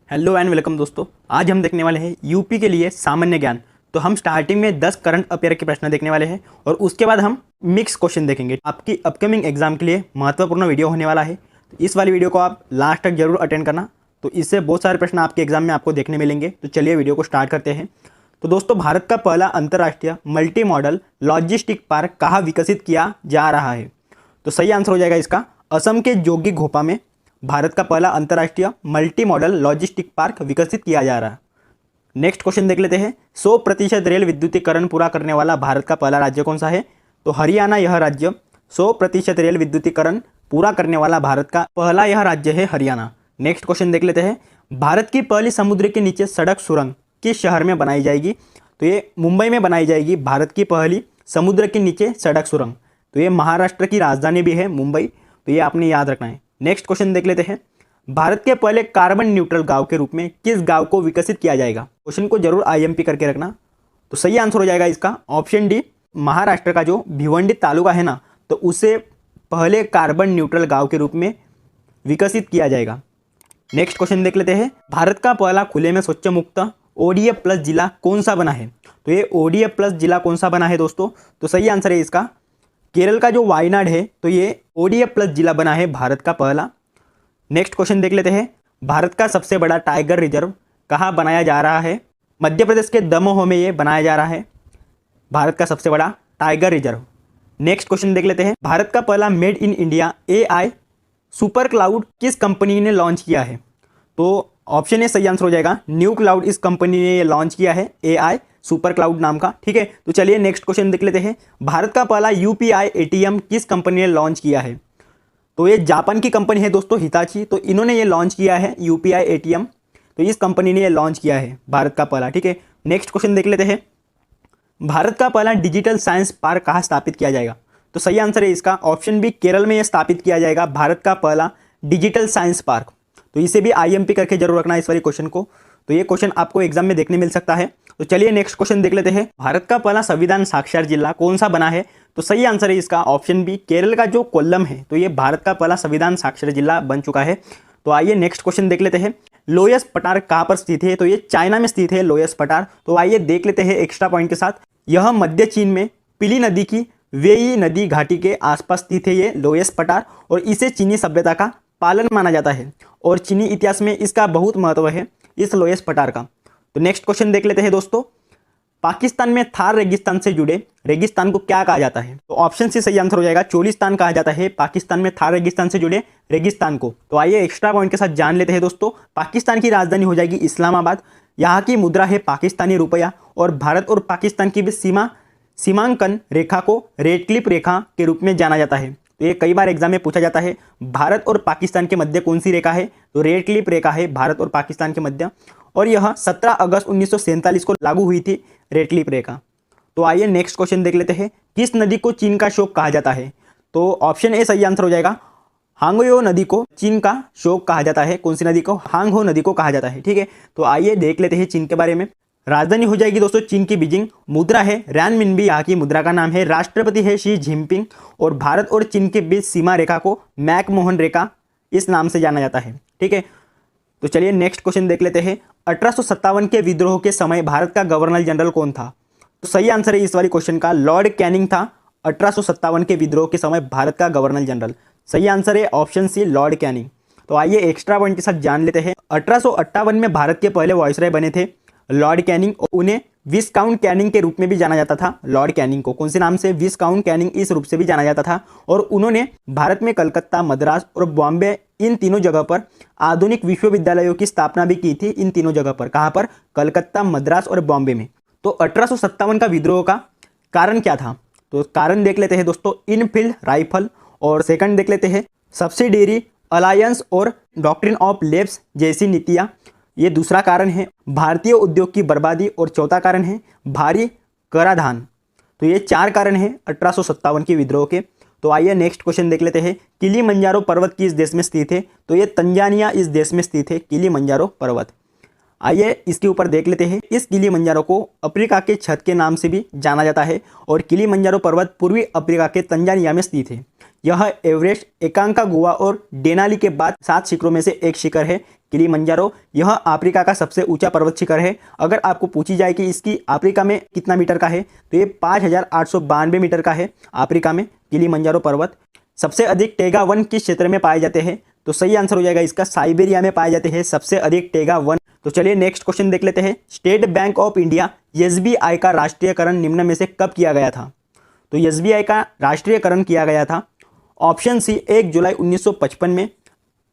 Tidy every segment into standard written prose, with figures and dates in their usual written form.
Hello and welcome दोस्तों। आज हम देखने वाले हैं यूपी के लिए सामान्य ज्ञान। तो हम स्टार्टिंग में 10 करंट अफेयर के प्रश्न देखने वाले हैं और उसके बाद हम मिक्स क्वेश्चन देखेंगे। आपकी अपकमिंग एग्जाम के लिए महत्वपूर्ण वीडियो होने वाला है, तो इस वाली वीडियो को आप लास्ट तक जरूर अटेंड करना। तो इससे बहुत सारे प्रश्न आपके एग्जाम में आपको देखने मिलेंगे। तो चलिए वीडियो को स्टार्ट करते हैं। तो दोस्तों, भारत का पहला अंतर्राष्ट्रीय मल्टी मॉडल लॉजिस्टिक पार्क कहाँ विकसित किया जा रहा है? तो सही आंसर हो जाएगा इसका असम के जोगी घोपा में भारत का पहला अंतर्राष्ट्रीय मल्टी मॉडल लॉजिस्टिक पार्क विकसित किया जा रहा है। नेक्स्ट क्वेश्चन देख लेते हैं। 100% रेल विद्युतीकरण पूरा करने वाला भारत का पहला राज्य कौन सा है? तो हरियाणा यह राज्य 100% रेल विद्युतीकरण पूरा करने वाला भारत का पहला यह राज्य है हरियाणा। नेक्स्ट क्वेश्चन देख लेते हैं। भारत की पहली समुद्र के नीचे सड़क सुरंग किस शहर में बनाई जाएगी? तो ये मुंबई में बनाई जाएगी। भारत की पहली समुद्र के नीचे सड़क सुरंग, तो ये महाराष्ट्र की राजधानी भी है मुंबई, तो ये आपने याद रखना है। नेक्स्ट क्वेश्चन देख लेते हैं। भारत के पहले कार्बन न्यूट्रल गांव के रूप में किस गांव को विकसित किया जाएगा? क्वेश्चन को जरूर आईएमपी करके रखना। तो सही आंसर हो जाएगा इसका ऑप्शन डी, महाराष्ट्र का जो भिवंडी तालुका है ना, तो उसे पहले कार्बन न्यूट्रल गांव के रूप में विकसित किया जाएगा। नेक्स्ट क्वेश्चन देख लेते हैं। भारत का पहला खुले में स्वच्छ मुक्त ओडीएफ प्लस जिला कौन सा बना है? तो ये ओडीएफ प्लस जिला कौन सा बना है दोस्तों? तो सही आंसर है इसका केरल का जो वायनाड है, तो ये ओडीएफ प्लस जिला बना है भारत का पहला। नेक्स्ट क्वेश्चन देख लेते हैं। भारत का सबसे बड़ा टाइगर रिजर्व कहाँ बनाया जा रहा है? मध्य प्रदेश के दमोह में ये बनाया जा रहा है भारत का सबसे बड़ा टाइगर रिजर्व। नेक्स्ट क्वेश्चन देख लेते हैं। भारत का पहला made in India AI super cloud किस कंपनी ने लॉन्च किया है? तो ऑप्शन ए सही आंसर हो जाएगा न्यू क्लाउड, इस कंपनी ने ये लॉन्च किया है एआई सुपर क्लाउड नाम का। ठीक है, तो चलिए नेक्स्ट क्वेश्चन देख लेते हैं। भारत का पहला यूपीआई एटीएम किस कंपनी ने लॉन्च किया है? तो ये जापान की कंपनी है दोस्तों, हिताची, तो इन्होंने ये लॉन्च किया है यूपीआई एटीएम, तो इस कंपनी ने ये लॉन्च किया है भारत का पहला। ठीक है, नेक्स्ट क्वेश्चन देख लेते हैं। भारत का पहला डिजिटल साइंस पार्क कहाँ स्थापित किया जाएगा? तो सही आंसर है इसका ऑप्शन बी, केरल में यह स्थापित किया जाएगा भारत का पहला डिजिटल साइंस पार्क। तो इसे भी आईएमपी करके जरूर रखना इस वाले क्वेश्चन को, तो ये क्वेश्चन आपको एग्जाम में देखने मिल सकता है। तो चलिए नेक्स्ट क्वेश्चन देख लेते हैं। भारत का पहला संविधान साक्षर जिला कौन सा बना है? तो सही आंसर है इसका ऑप्शन बी, केरल का जो कोल्लम है, तो ये भारत का पहला संविधान साक्षर जिला बन चुका है। तो आइए नेक्स्ट क्वेश्चन देख लेते हैं। लोयस पठार कहाँ पर स्थित है? तो ये चाइना में स्थित है लोयस पठार। तो आइए देख लेते हैं एक्स्ट्रा पॉइंट के साथ। यह मध्य चीन में पिली नदी की वेई नदी घाटी के आसपास स्थित है ये लोयस पठार, और इसे चीनी सभ्यता का पालन माना जाता है और चीनी इतिहास में इसका बहुत महत्व है इस लोयस पठार का। तो नेक्स्ट क्वेश्चन देख लेते हैं दोस्तों। पाकिस्तान में थार रेगिस्तान से जुड़े रेगिस्तान को क्या कहा जाता है? तो ऑप्शन सी सही आंसर हो जाएगा चोलिस्तान कहा जाता है पाकिस्तान में थार रेगिस्तान से जुड़े रेगिस्तान को। तो आइए एक्स्ट्रा पॉइंट के साथ जान लेते हैं दोस्तों। पाकिस्तान की राजधानी हो जाएगी इस्लामाबाद, यहाँ की मुद्रा है पाकिस्तानी रुपया, और भारत और पाकिस्तान की भी सीमांकन रेखा को रेड क्लिप रेखा के रूप में जाना जाता है। तो ये कई बार एग्जाम में पूछा जाता है, भारत और पाकिस्तान के मध्य कौन सी रेखा है? तो रेड क्लिप रेखा है भारत और पाकिस्तान के मध्य, और यह 17 अगस्त 1947 को लागू हुई थी रेड क्लिप रेखा। तो आइए नेक्स्ट क्वेश्चन देख लेते हैं। किस नदी को चीन का शोक कहा जाता है? तो ऑप्शन ए सही आंसर हो जाएगा हांगयो नदी को चीन का शोक कहा जाता है। कौन सी नदी को? हांगहो नदी को कहा जाता है। ठीक है, तो आइए देख लेते हैं चीन के बारे में। राजधानी हो जाएगी दोस्तों चीन की बीजिंग, मुद्रा है रैनमिनबी, यहाँ की मुद्रा का नाम है, राष्ट्रपति है शी जिनपिंग, और भारत और चीन के बीच सीमा रेखा को मैकमोहन रेखा इस नाम से जाना जाता है। ठीक है, तो चलिए नेक्स्ट क्वेश्चन देख लेते हैं। 1857 के विद्रोह के समय भारत का गवर्नर जनरल कौन था? तो सही आंसर है इस वाली क्वेश्चन का लॉर्ड कैनिंग था 1857 के विद्रोह के समय भारत का गवर्नर जनरल। सही आंसर है ऑप्शन सी, लॉर्ड कैनिंग। तो आइए एक्स्ट्रा पॉइंट के साथ जान लेते हैं। 1858 में भारत के पहले वायसराय बने थे लॉर्ड कैनिंग, और उन्हें विस्काउंट कैनिंग के रूप में भी जाना जाता था। लॉर्ड कैनिंग को कौन से नाम से? विस्काउंट कैनिंग इस रूप से भी जाना जाता था, और उन्होंने भारत में कलकत्ता, मद्रास और बॉम्बे, इन तीनों जगह पर आधुनिक विश्वविद्यालयों की स्थापना भी की थी। इन तीनों जगह पर, कहाँ पर? कलकत्ता, मद्रास और बॉम्बे में। तो 1857 का विद्रोह का कारण क्या था? तो कारण देख लेते हैं दोस्तों, इनफील्ड राइफल, और सेकंड देख लेते हैं सब्सिडियरी अलायंस और डॉक्ट्रिन ऑफ लेब्स जैसी नीतियाँ, ये दूसरा कारण है। भारतीय उद्योग की बर्बादी, और चौथा कारण है भारी कराधान। तो ये 4 कारण हैं 1857 के विद्रोह के। तो आइए नेक्स्ट क्वेश्चन देख लेते हैं। किलिमंजारो पर्वत किस देश में स्थित है? तो ये तंजानिया इस देश में स्थित है किलिमंजारो पर्वत। आइए इसके ऊपर देख लेते हैं। इस किलिमंजारो को अफ्रीका के छत के नाम से भी जाना जाता है, और किलिमंजारो पर्वत पूर्वी अफ्रीका के तंजानिया में स्थित है। यह एवरेस्ट, एकांका गुहा और डेनाली के बाद 7 शिखरों में से एक शिखर है किलिमंजारो। यह अफ्रीका का सबसे ऊंचा पर्वत शिखर है। अगर आपको पूछी जाए कि इसकी अफ्रीका में कितना मीटर का है तो ये 5892 मीटर का है अफ्रीका में किलिमंजारो पर्वत। सबसे अधिक टेगा वन किस क्षेत्र में पाए जाते हैं? तो सही आंसर हो जाएगा इसका साइबेरिया में पाए जाते हैं सबसे अधिक टेगा वन। तो चलिए नेक्स्ट क्वेश्चन देख लेते हैं। State bank of India SBI का राष्ट्रीयकरण निम्न में से कब किया गया था? तो एसबीआई का राष्ट्रीयकरण किया गया था ऑप्शन सी 1 जुलाई 1955 में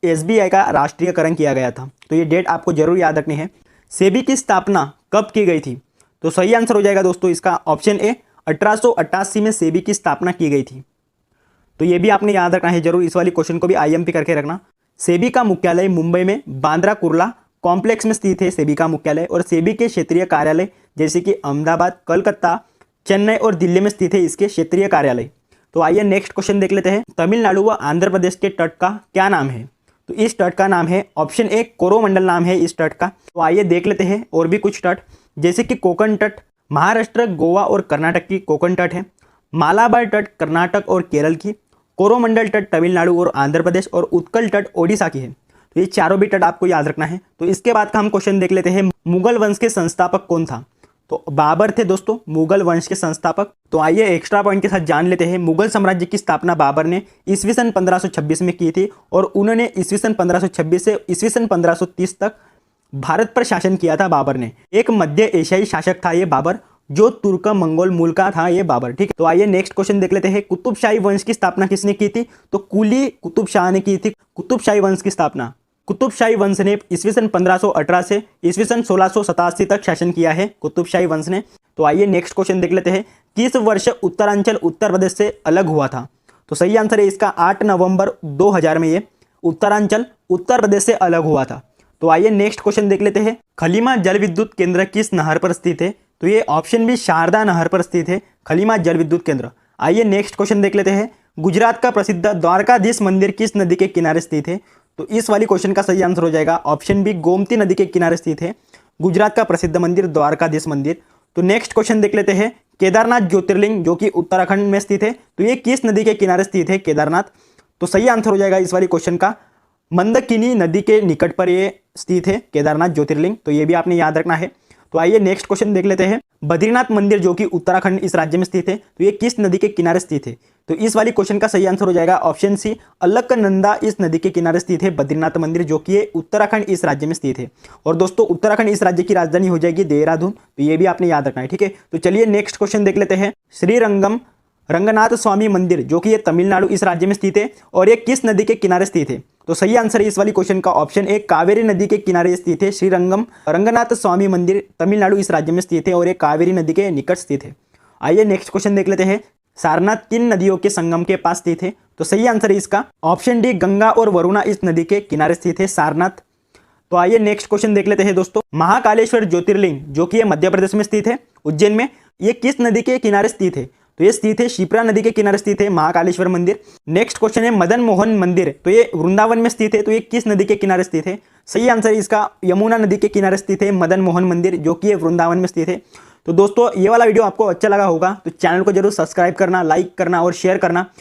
एसबीआई का राष्ट्रीयकरण किया गया था। तो ये डेट आपको जरूर याद रखनी है। सेबी की स्थापना कब की गई थी? तो सही आंसर हो जाएगा दोस्तों इसका ऑप्शन ए 1888 में सेबी की स्थापना की गई थी। तो ये भी आपने याद रखना है जरूर, इस वाली क्वेश्चन को भी आईएमपी करके रखना। सेबी का मुख्यालय मुंबई में बांद्रा कुर्ला कॉम्प्लेक्स में स्थित है सेबी का मुख्यालय, और सेबी के क्षेत्रीय कार्यालय जैसे कि अहमदाबाद, कलकत्ता, चेन्नई और दिल्ली में स्थित है इसके क्षेत्रीय कार्यालय। तो आइए नेक्स्ट क्वेश्चन देख लेते हैं। तमिलनाडु व आंध्र प्रदेश के तट का क्या नाम है? तो इस तट का नाम है ऑप्शन ए कोरोमंडल नाम है इस तट का। तो आइए देख लेते हैं और भी कुछ तट, जैसे कि कोकण तट महाराष्ट्र, गोवा और कर्नाटक की कोकण तट है, मालाबार तट कर्नाटक और केरल की, कोरोमंडल तट तमिलनाडु और आंध्र प्रदेश, और उत्कल तट ओडिशा की है। तो ये चारों भी तट आपको याद रखना है। तो इसके बाद का हम क्वेश्चन देख लेते हैं। मुगल वंश के संस्थापक कौन था? तो बाबर थे दोस्तों मुगल वंश के संस्थापक। तो आइए एक्स्ट्रा पॉइंट के साथ जान लेते हैं। मुगल साम्राज्य की स्थापना बाबर ने ईस्वीसन 1526 में की थी, और उन्होंने ईस्वीसन 1526 से ईस्वीसन 1530 तक भारत पर शासन किया था बाबर ने। एक मध्य एशियाई शासक था ये बाबर, जो तुर्क मंगोल मूल का था ये बाबर। ठीक है, तो आइए नेक्स्ट क्वेश्चन देख लेते हैं। कुतुबशाही वंश की स्थापना किसने की थी? तो कुली कुतुब शाह ने की थी कुतुबशाही वंश की स्थापना। कुतुबशाही वंश ने ईस्वीसन 1518 से ईस्वीसन 1687 तक शासन किया है कुतुबशाही वंश ने। तो आइए नेक्स्ट क्वेश्चन देख लेते हैं। किस वर्ष उत्तरांचल उत्तर प्रदेश से अलग हुआ था? तो सही आंसर है इसका 8 नवंबर 2000 में ये उत्तरांचल उत्तर प्रदेश से अलग हुआ था। तो आइए नेक्स्ट क्वेश्चन देख लेते हैं। खलीमा जल विद्युत केंद्र किस नहर पर स्थित है? तो ये ऑप्शन बी शारदा नहर पर स्थित है खलीमा जल विद्युत केंद्र। आइए नेक्स्ट क्वेश्चन देख लेते हैं। गुजरात का प्रसिद्ध द्वारकाधीश मंदिर किस नदी के किनारे स्थित है? तो इस वाली क्वेश्चन का सही आंसर हो जाएगा ऑप्शन बी गोमती नदी के किनारे स्थित है गुजरात का प्रसिद्ध मंदिर द्वारकाधीश मंदिर। तो नेक्स्ट क्वेश्चन देख लेते हैं। केदारनाथ ज्योतिर्लिंग जो कि उत्तराखंड में स्थित है, तो ये किस नदी के किनारे स्थित है केदारनाथ? तो सही आंसर हो जाएगा इस वाली क्वेश्चन का मंदाकिनी नदी के निकट पर ये स्थित है केदारनाथ ज्योतिर्लिंग। तो ये भी आपने याद रखना है। तो आइए नेक्स्ट क्वेश्चन देख लेते हैं। बद्रीनाथ मंदिर जो कि उत्तराखंड इस राज्य में स्थित है, तो ये किस नदी के किनारे स्थित है? तो इस वाली क्वेश्चन का सही आंसर हो जाएगा ऑप्शन सी अलकनंदा इस नदी के किनारे स्थित है बद्रीनाथ मंदिर, जो कि उत्तराखंड इस राज्य में स्थित है। और दोस्तों उत्तराखंड इस राज्य की राजधानी हो जाएगी देहरादून। तो ये भी आपने याद रखना है। ठीक है, तो चलिए नेक्स्ट क्वेश्चन देख लेते हैं। श्रीरंगम रंगनाथ स्वामी मंदिर जो कि ये तमिलनाडु इस राज्य में स्थित है, और ये किस नदी के किनारे स्थित है? तो सही आंसर है इस वाली क्वेश्चन का ऑप्शन ए कावेरी नदी के किनारे स्थित है श्रीरंगम रंगनाथ स्वामी मंदिर तमिलनाडु इस राज्य में स्थित है, और ये कावेरी नदी के निकट स्थित है। आइए नेक्स्ट क्वेश्चन देख लेते हैं। सारनाथ किन नदियों के संगम के पास स्थित है? तो सही आंसर है इसका ऑप्शन डी गंगा और वरुणा इस नदी के किनारे स्थित है सारनाथ। तो आइए नेक्स्ट क्वेश्चन देख लेते हैं दोस्तों। महाकालेश्वर ज्योतिर्लिंग जो कि ये मध्य प्रदेश में स्थित है उज्जैन में, ये किस नदी के किनारे स्थित है? तो ये स्थित है शिप्रा नदी के किनारे स्थित है महाकालेश्वर मंदिर। नेक्स्ट क्वेश्चन है मदन मोहन मंदिर, तो ये वृंदावन में स्थित है, तो ये किस नदी के किनारे स्थित है? सही आंसर इसका यमुना नदी के किनारे स्थित है मदन मोहन मंदिर, जो कि ये वृंदावन में स्थित है। तो दोस्तों ये वाला वीडियो आपको अच्छा लगा होगा तो चैनल को जरूर सब्सक्राइब करना, लाइक करना और शेयर करना।